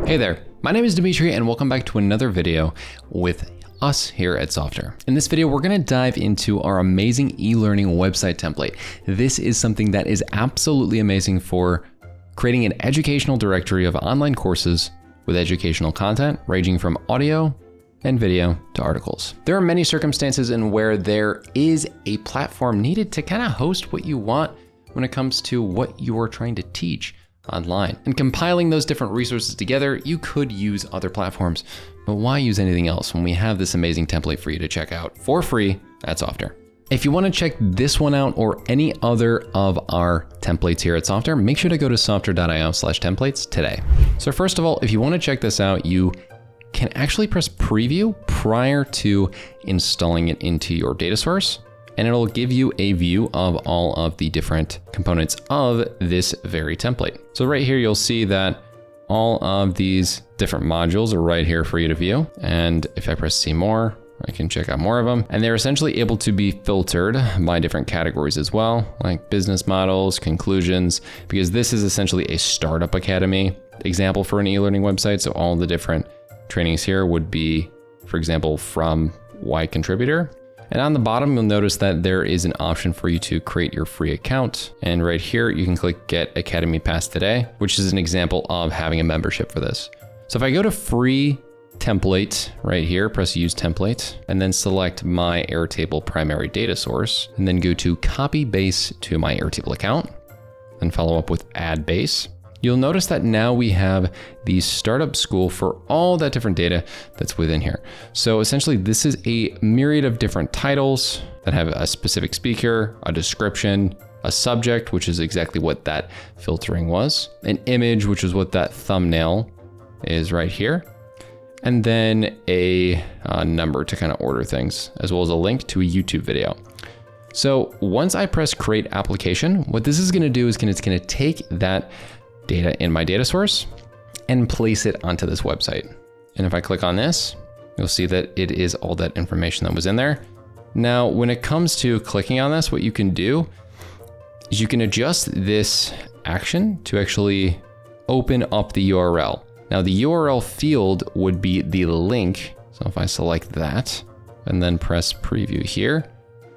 Hey there, my name is Dimitri and welcome back to another video with us here at Softr. In this video, we're going to dive into our amazing e-learning website template. This is something that is absolutely amazing for creating an educational directory of online courses with educational content ranging from audio and video to articles. There are many circumstances in where there is a platform needed to kind of host what you want when it comes to what you are trying to teach online. And compiling those different resources together, you could use other platforms, but why use anything else when we have this amazing template for you to check out for free at Softr? If you want to check this one out or any other of our templates here at Softr, make sure to go to softr.io/templates today. So first of all, if you want to check this out, you can actually press preview prior to installing it into your data source, and it'll give you a view of all of the different components of this very template. So right here, you'll see that all of these different modules are right here for you to view. And if I press see more, I can check out more of them. And they're essentially able to be filtered by different categories as well, like business models, conclusions, because this is essentially a startup academy example for an e-learning website. So all the different trainings here would be, for example, from Y contributor. And on the bottom, you'll notice that there is an option for you to create your free account. And right here, you can click Get Academy Pass Today, which is an example of having a membership for this. So if I go to free template right here, press use template, and then select my Airtable primary data source, and then go to copy base to my Airtable account, then follow up with add base. You'll notice that now we have the startup school for all that different data that's within here. So essentially this is a myriad of different titles that have a specific speaker, a description, a subject, which is exactly what that filtering was, an image, which is what that thumbnail is right here, and then a number to kind of order things, as well as a link to a YouTube video. So once I press create application, what this is gonna do is it's gonna take that data in my data source and place it onto this website. And if I click on this, you'll see that it is all that information that was in there. Now, when it comes to clicking on this, what you can do is you can adjust this action to actually open up the URL. Now, the URL field would be the link. So if I select that and then press preview here,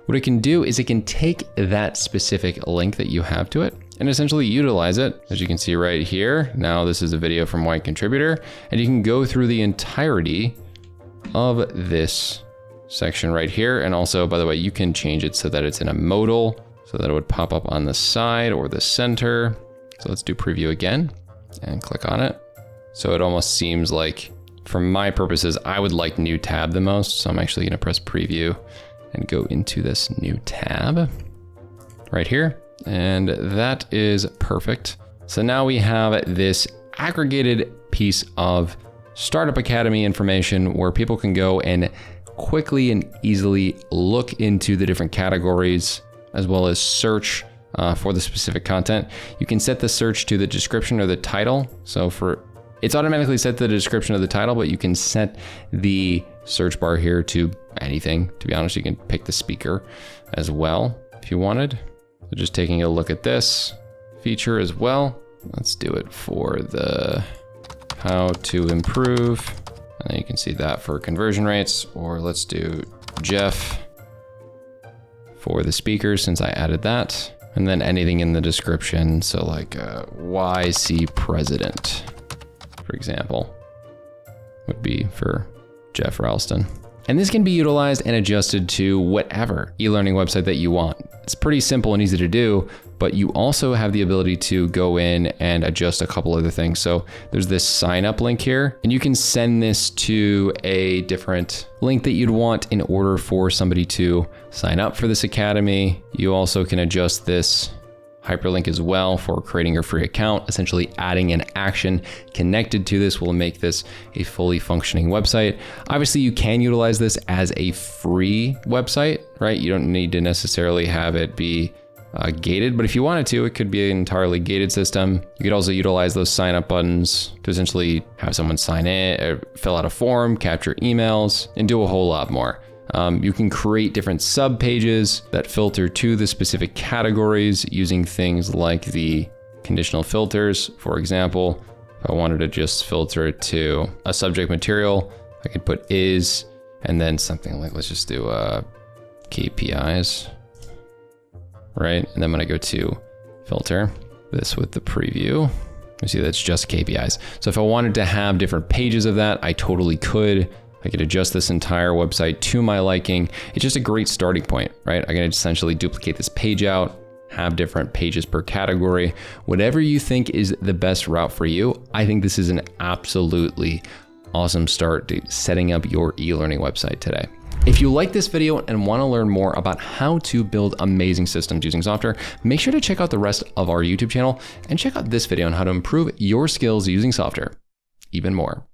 what it can do is it can take that specific link that you have to it and essentially utilize it. As you can see right here, now this is a video from Y contributor, and you can go through the entirety of this section right here. And also, by the way, you can change it so that it's in a modal, so that it would pop up on the side or the center. So let's do preview again and click on it. So it almost seems like, for my purposes, I would like new tab the most. So I'm actually gonna press preview and go into this new tab right here. And that is perfect. So now we have this aggregated piece of Startup Academy information where people can go and quickly and easily look into the different categories, as well as search for the specific content. You can set the search to the description or the title. So it's automatically set to the description of the title, but you can set the search bar here to anything. To be honest, you can pick the speaker as well if you wanted. So just taking a look at this feature as well. Let's do it for the how to improve. And then you can see that for conversion rates, or let's do Jeff for the speakers since I added that. And then anything in the description. So like YC president, for example, would be for Jeff Ralston. And this can be utilized and adjusted to whatever e-learning website that you want. It's pretty simple and easy to do, but you also have the ability to go in and adjust a couple other things. So there's this sign up link here, and you can send this to a different link that you'd want in order for somebody to sign up for this academy. You also can adjust this hyperlink as well for creating your free account. Essentially adding an action connected to this will make this a fully functioning website. Obviously, you can utilize this as a free website, right? You don't need to necessarily have it be gated, but if you wanted to, it could be an entirely gated system. You could also utilize those sign up buttons to essentially have someone sign in, or fill out a form, capture emails, and do a whole lot more. You can create different sub pages that filter to the specific categories using things like the conditional filters. For example, if If I wanted to just filter it to a subject material, I could put is, and then something like, let's just do KPIs, right? And then when I go to filter this with the preview, you see that's just KPIs. So if I wanted to have different pages of that, I totally could. I could adjust this entire website to my liking. It's just a great starting point, right? I can essentially duplicate this page out, have different pages per category, whatever you think is the best route for you. I think this is an absolutely awesome start to setting up your e-learning website today. If you like this video and want to learn more about how to build amazing systems using Softr, make sure to check out the rest of our YouTube channel and check out this video on how to improve your skills using Softr even more.